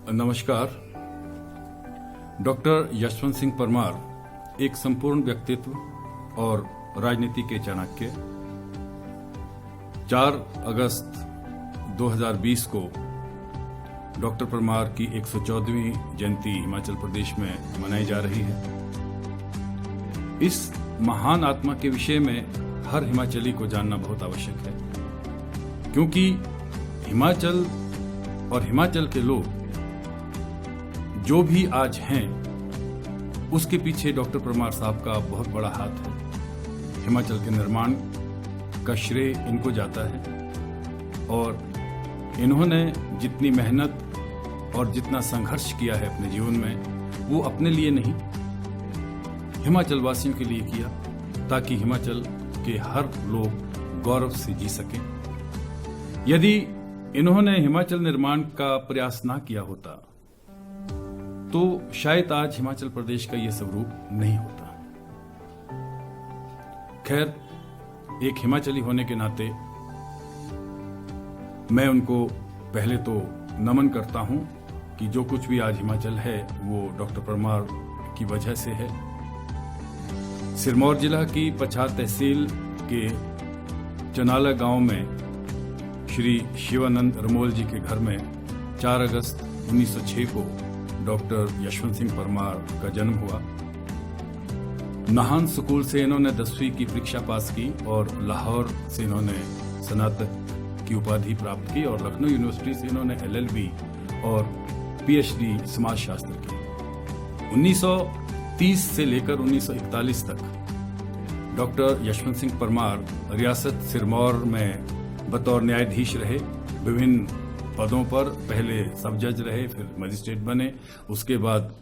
नमस्कार। डॉक्टर यशवंत सिंह परमार एक संपूर्ण व्यक्तित्व और राजनीति के चाणक्य। 4 अगस्त 2020 को डॉक्टर परमार की 114वीं जयंती हिमाचल प्रदेश में मनाई जा रही है। इस महान आत्मा के विषय में हर हिमाचली को जानना बहुत आवश्यक है, क्योंकि हिमाचल और हिमाचल के लोग जो भी आज हैं, उसके पीछे डॉक्टर परमार साहब का बहुत बड़ा हाथ है। हिमाचल के निर्माण का श्रेय इनको जाता है और इन्होंने जितनी मेहनत और जितना संघर्ष किया है अपने जीवन में, वो अपने लिए नहीं, हिमाचल वासियों के लिए किया, ताकि हिमाचल के हर लोग गौरव से जी सकें। यदि इन्होंने हिमाचल निर्माण का प्रयास ना किया होता तो शायद आज हिमाचल प्रदेश का यह स्वरूप नहीं होता। खैर, एक हिमाचली होने के नाते मैं उनको पहले तो नमन करता हूं कि जो कुछ भी आज हिमाचल है वो डॉक्टर परमार की वजह से है। सिरमौर जिला की पच्छाद तहसील के चनाला गांव में श्री शिवानंद रमोल जी के घर में 4 अगस्त 1906 को डॉक्टर यशवंत सिंह परमार का जन्म हुआ। नाहन स्कूल से इन्होंने 10वीं की परीक्षा पास की और लाहौर से इन्होंने स्नातक की उपाधि प्राप्त की और लखनऊ यूनिवर्सिटी से इन्होंने LLB और PhD समाजशास्त्र की। 1930 से लेकर 1941 तक डॉक्टर यशवंत सिंह परमार रियासत सिरमौर में बतौर न्यायाधीश रहे। विभिन्न पदों पर, पहले सब जज रहे, फिर मजिस्ट्रेट बने, उसके बाद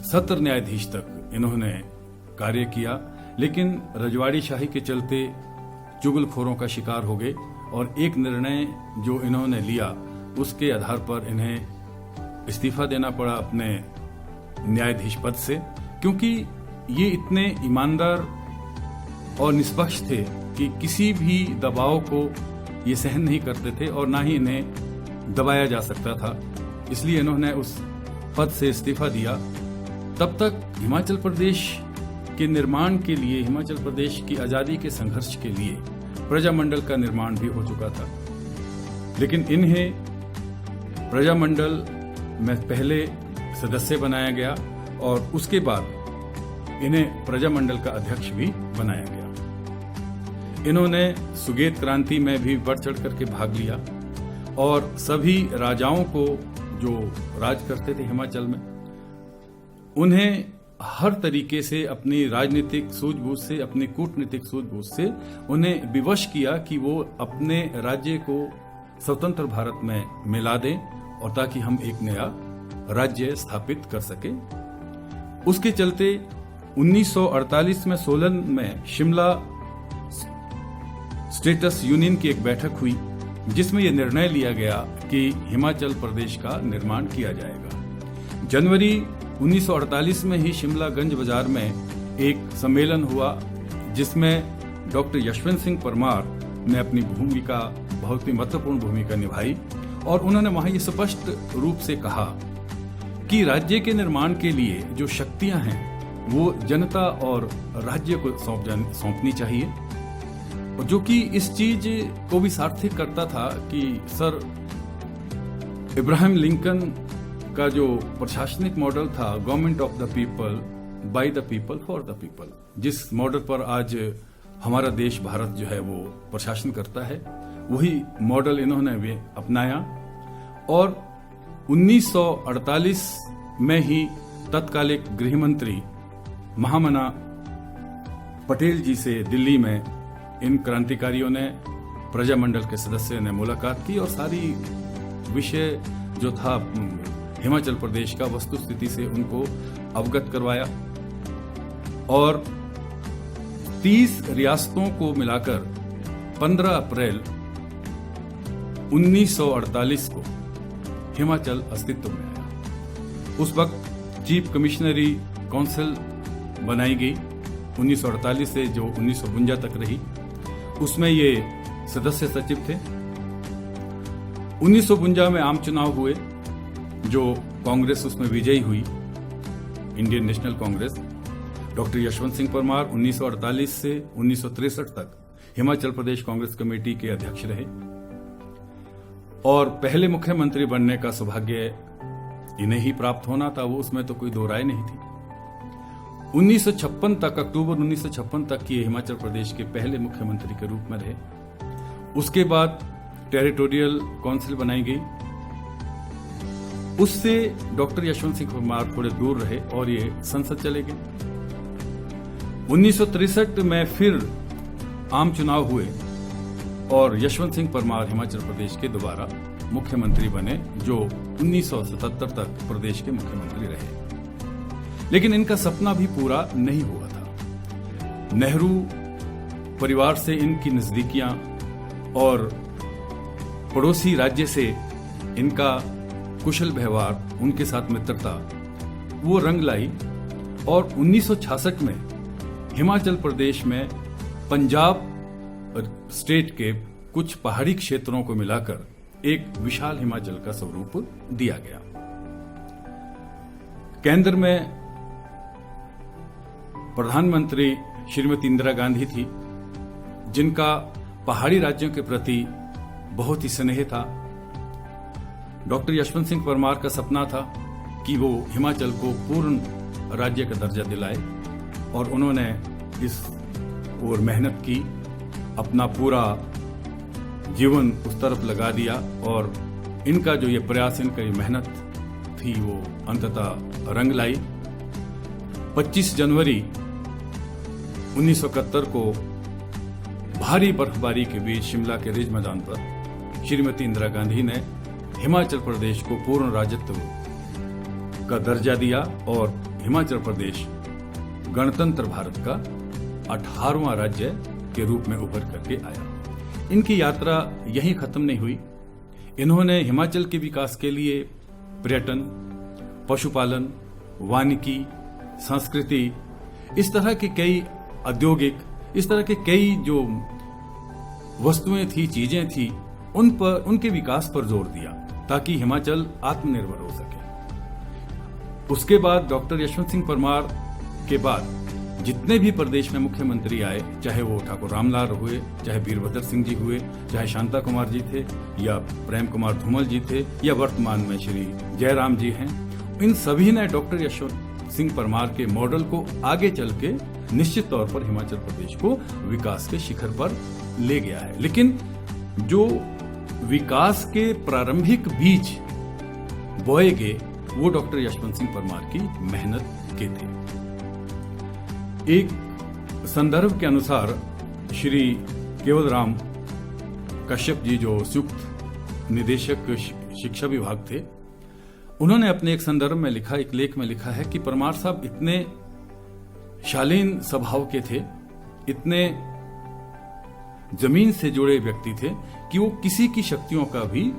सत्र न्यायाधीश तक इन्होंने कार्य किया। लेकिन रजवाड़ी शाही के चलते चुगलखोरों का शिकार हो गए और एक निर्णय जो इन्होंने लिया, उसके आधार पर इन्हें इस्तीफा देना पड़ा अपने न्यायाधीश पद से, क्योंकि ये इतने ईमानदार और निष्पक्ष थे कि किसी भी दबाव को ये सहन नहीं करते थे और ना ही इन्हें दबाया जा सकता था। इसलिए इन्होंने उस पद से इस्तीफा दिया। तब तक हिमाचल प्रदेश के निर्माण के लिए, हिमाचल प्रदेश की आजादी के संघर्ष के लिए प्रजामंडल का निर्माण भी हो चुका था। लेकिन इन्हें प्रजामंडल में पहले सदस्य बनाया गया और उसके बाद इन्हें प्रजामंडल का अध्यक्ष भी बनाया गया। इन्होंने सुगेत क्रांति में भी बढ़ चढ़ करके भाग लिया और सभी राजाओं को जो राज करते थे हिमाचल में, उन्हें हर तरीके से अपनी राजनीतिक सूझबूझ से, अपनी कूटनीतिक सूझबूझ से उन्हें विवश किया कि वो अपने राज्य को स्वतंत्र भारत में मिला दें और ताकि हम एक नया राज्य स्थापित कर सके। उसके चलते 1948 में सोलन में शिमला स्टेटस यूनियन की एक बैठक हुई, जिसमें यह निर्णय लिया गया कि हिमाचल प्रदेश का निर्माण किया जाएगा। जनवरी 1948 में ही शिमला गंज बाजार में एक सम्मेलन हुआ, जिसमें डॉक्टर यशवंत सिंह परमार ने अपनी भूमिका, बहुत ही महत्वपूर्ण भूमिका निभाई और उन्होंने वहां ये स्पष्ट रूप से कहा कि राज्य के निर्माण के लिए जो शक्तियां हैं वो जनता और राज्य को सौंपनी चाहिए, जो कि इस चीज को भी सार्थक करता था कि सर इब्राहिम लिंकन का जो प्रशासनिक मॉडल था, government of the people, by the people, for the people, जिस मॉडल पर आज हमारा देश भारत जो है वो प्रशासन करता है, वही मॉडल इन्होंने भी अपनाया। और 1948 में ही तत्कालिक गृह मंत्री महामना पटेल जी से दिल्ली में इन क्रांतिकारियों ने, प्रजामंडल के सदस्यों ने मुलाकात की और सारी विषय जो था हिमाचल प्रदेश का वस्तुस्थिति से उनको अवगत करवाया और 30 रियासतों को मिलाकर 15 अप्रैल 1948 को हिमाचल अस्तित्व में आया। उस वक्त चीफ कमिश्नरी काउंसिल बनाई गई 1948 से जो 1952 तक रही। उसमें ये सदस्य सचिव थे। 1952 में आम चुनाव हुए जो कांग्रेस उसमें विजयी हुई, Indian national Congress, doctor Yashwant Singh Parmar 1948 से 1963 तक हिमाचल प्रदेश कांग्रेस कमेटी के अध्यक्ष रहे और पहले मुख्यमंत्री बनने का सौभाग्य इन्हें ही प्राप्त होना था, वो उसमें तो कोई दो राय नहीं थी। 1956 तक, अक्टूबर 1956 तक ये हिमाचल प्रदेश के पहले मुख्यमंत्री के रूप में रहे। उसके बाद टेरिटोरियल काउंसिल बनाई गई, उससे डॉक्टर यशवंत सिंह परमार थोड़े दूर रहे और ये संसद चले गए। 1963 में फिर आम चुनाव हुए और यशवंत सिंह परमार हिमाचल प्रदेश के दोबारा मुख्यमंत्री बने, जो 1977 तक प्रदेश के मुख्यमंत्री रहे। लेकिन इनका सपना भी पूरा नहीं हुआ था। नेहरू परिवार से इनकी नजदीकियां और पड़ोसी राज्य से इनका कुशल व्यवहार, उनके साथ मित्रता, वो रंग लाई और 1966 में हिमाचल प्रदेश में पंजाब स्टेट के कुछ पहाड़ी क्षेत्रों को मिलाकर एक विशाल हिमाचल का स्वरूप दिया गया। केंद्र में प्रधानमंत्री श्रीमती इंदिरा गांधी थी, जिनका पहाड़ी राज्यों के प्रति बहुत ही स्नेह था। डॉक्टर यशवंत सिंह परमार का सपना था कि वो हिमाचल को पूर्ण राज्य का दर्जा दिलाए और उन्होंने इस ओर मेहनत की, अपना पूरा जीवन उस तरफ लगा दिया और इनका जो ये प्रयास, इनका ये मेहनत थी, वो अंततः रंग लाई। 25 जनवरी 1971 को भारी बर्फबारी के बीच शिमला के रिज मैदान पर श्रीमती इंदिरा गांधी ने हिमाचल प्रदेश को पूर्ण राज्यत्व का दर्जा दिया और हिमाचल प्रदेश गणतंत्र भारत का 18वां राज्य के रूप में उभर करके आया। इनकी यात्रा यहीं खत्म नहीं हुई। इन्होंने हिमाचल के विकास के लिए पर्यटन, पशुपालन, वानिकी, संस्कृति, इस तरह के कई औद्योगिक, इस तरह के कई जो वस्तुएं थी, चीजें थी, उन पर, उनके विकास पर जोर दिया ताकि हिमाचल आत्मनिर्भर हो सके। उसके बाद डॉक्टर यशवंत सिंह परमार के बाद जितने भी प्रदेश में मुख्यमंत्री आए, चाहे वो ठाकुर रामलाल हुए, चाहे वीरभद्र सिंह जी हुए, चाहे शांता कुमार जी थे या प्रेम कुमार धूमल जी थे या वर्तमान में श्री जयराम जी हैं, इन सभी ने डॉक्टर यशवंत सिंह परमार के मॉडल को आगे चल के निश्चित तौर पर हिमाचल प्रदेश को विकास के शिखर पर ले गया है। लेकिन जो विकास के प्रारंभिक बीज बोए गए वो डॉक्टर यशवंत सिंह परमार की मेहनत के थे। एक संदर्भ के अनुसार श्री केवलराम कश्यप जी, जो संयुक्त निदेशक शिक्षा विभाग थे, उन्होंने अपने एक संदर्भ में लिखा, एक लेख में लिखा है कि परमार साहब इतने शालीन स्वभाव के थे, इतने जमीन से जुड़े व्यक्ति थे कि वो किसी की शक्तियों का भी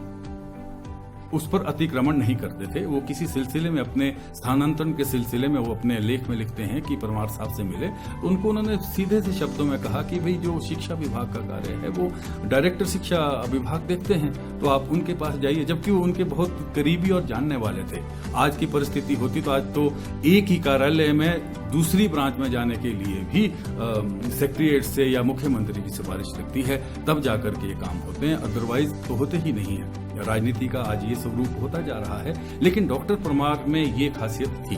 उस पर अतिक्रमण नहीं करते थे। वो किसी सिलसिले में, अपने स्थानांतरण के सिलसिले में, वो अपने लेख में लिखते हैं कि परमार साहब से मिले तो उनको उन्होंने सीधे से शब्दों में कहा कि भाई जो शिक्षा विभाग का कार्य है वो डायरेक्टर शिक्षा विभाग देखते हैं, तो आप उनके पास जाइए, जबकि वो उनके बहुत करीबी और जानने वाले थे। आज की परिस्थिति होती तो आज तो एक ही कार्यालय में दूसरी ब्रांच में जाने के लिए भी सेक्रेटरीट से या मुख्यमंत्री की सिफारिश लगती है, तब जाकर के ये काम होते हैं, अदरवाइज तो होते ही नहीं है। राजनीति का आज ये स्वरूप होता जा रहा है, लेकिन डॉक्टर परमार में ये खासियत थी।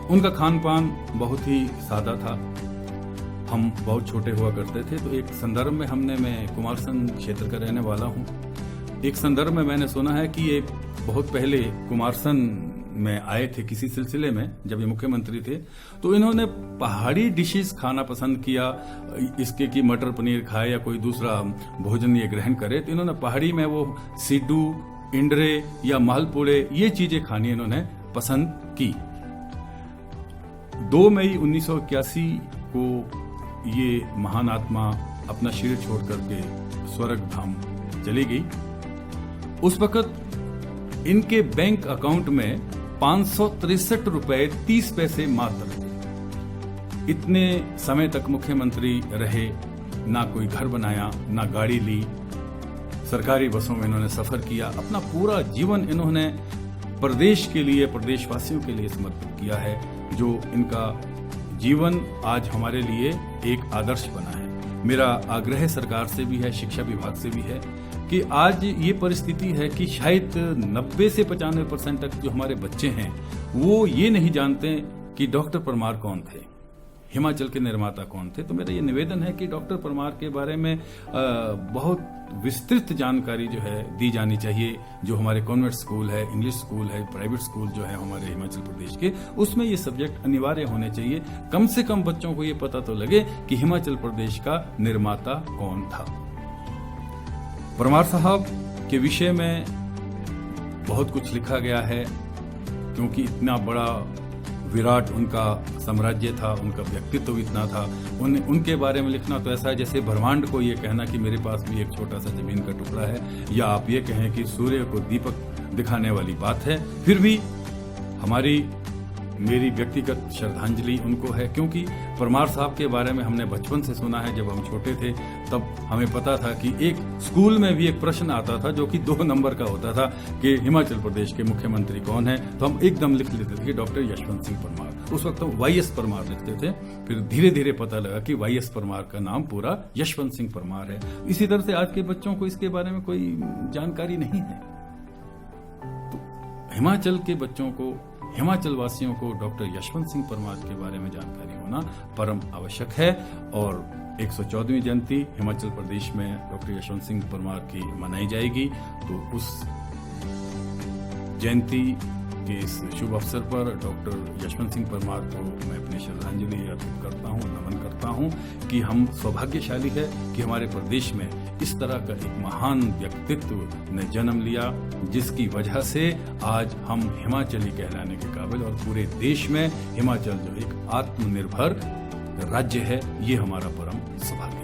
उनका खान पान बहुत ही सादा था। हम बहुत छोटे हुआ करते थे, तो एक संदर्भ में मैं कुमारसैन क्षेत्र का रहने वाला हूँ, एक संदर्भ में मैंने सुना है कि ये बहुत पहले कुमारसैन में आए थे किसी सिलसिले में, जब ये मुख्यमंत्री थे, तो इन्होंने पहाड़ी डिशेस खाना पसंद किया, इसके कि मटर पनीर खाए या कोई दूसरा भोजन ये ग्रहण करे, तो इन्होंने पहाड़ी में वो सिड्डू, इंडरे या मालपुड़े, ये चीजें खानी इन्होंने पसंद की। 2 मई 1981 को ये महान आत्मा अपना शरीर छोड़ करके स्वर्ग धाम चली गई। उस वक्त इनके बैंक अकाउंट में 563 रुपए 30 पैसे मात्र थे। इतने समय तक मुख्यमंत्री रहे, ना कोई घर बनाया, ना गाड़ी ली, सरकारी बसों में इन्होंने सफर किया, अपना पूरा जीवन इन्होंने प्रदेश के लिए, प्रदेशवासियों के लिए समर्पित किया है, जो इनका जीवन आज हमारे लिए एक आदर्श बना है। मेरा आग्रह सरकार से भी है, शिक्षा विभाग से भी है कि आज ये परिस्थिति है कि शायद 90 से 95% तक जो हमारे बच्चे हैं वो ये नहीं जानते कि डॉक्टर परमार कौन थे, हिमाचल के निर्माता कौन थे। तो मेरा ये निवेदन है कि डॉक्टर परमार के बारे में बहुत विस्तृत जानकारी जो है दी जानी चाहिए। जो हमारे कॉन्वेंट स्कूल है, इंग्लिश स्कूल है, प्राइवेट स्कूल जो है हमारे हिमाचल प्रदेश के, उसमें ये सब्जेक्ट अनिवार्य होने चाहिए। कम से कम बच्चों को ये पता तो लगे कि हिमाचल प्रदेश का निर्माता कौन था। परमार साहब के विषय में बहुत कुछ लिखा गया है, क्योंकि इतना बड़ा विराट उनका साम्राज्य था, उनका व्यक्तित्व इतना था। उनके बारे में लिखना तो ऐसा है जैसे ब्रह्मांड को ये कहना कि मेरे पास भी एक छोटा सा जमीन का टुकड़ा है, या आप ये कहें कि सूर्य को दीपक दिखाने वाली बात है। फिर भी मेरी व्यक्तिगत श्रद्धांजलि उनको है, क्योंकि परमार साहब के बारे में हमने बचपन से सुना है। जब हम छोटे थे तब हमें पता था कि एक स्कूल में भी एक प्रश्न आता था जो कि 2 नंबर का होता था कि हिमाचल प्रदेश के मुख्यमंत्री कौन है, तो हम एकदम लिख लेते थे कि डॉक्टर यशवंत सिंह परमार। उस वक्त हम YS परमार लिखते थे, फिर धीरे धीरे पता लगा कि YS परमार का नाम पूरा यशवंत सिंह परमार है। इसी तरह से आज के बच्चों को इसके बारे में कोई जानकारी नहीं है। तो हिमाचल के बच्चों को, हिमाचल वासियों को डॉक्टर यशवंत सिंह परमार के बारे में जानकारी होना परम आवश्यक है। और 114वीं जयंती हिमाचल प्रदेश में डॉक्टर यशवंत सिंह परमार की मनाई जाएगी। तो उस जयंती के इस शुभ अवसर पर डॉक्टर यशवंत सिंह परमार को मैं अपनी श्रद्धांजलि अर्पित करता हूँ, नमन करता हूँ कि हम सौभाग्यशाली है कि हमारे प्रदेश में इस तरह का एक महान व्यक्तित्व ने जन्म लिया, जिसकी वजह से आज हम हिमाचली कहलाने के काबिल, और पूरे देश में हिमाचल जो एक आत्मनिर्भर राज्य है, ये हमारा परम सौभाग्य है।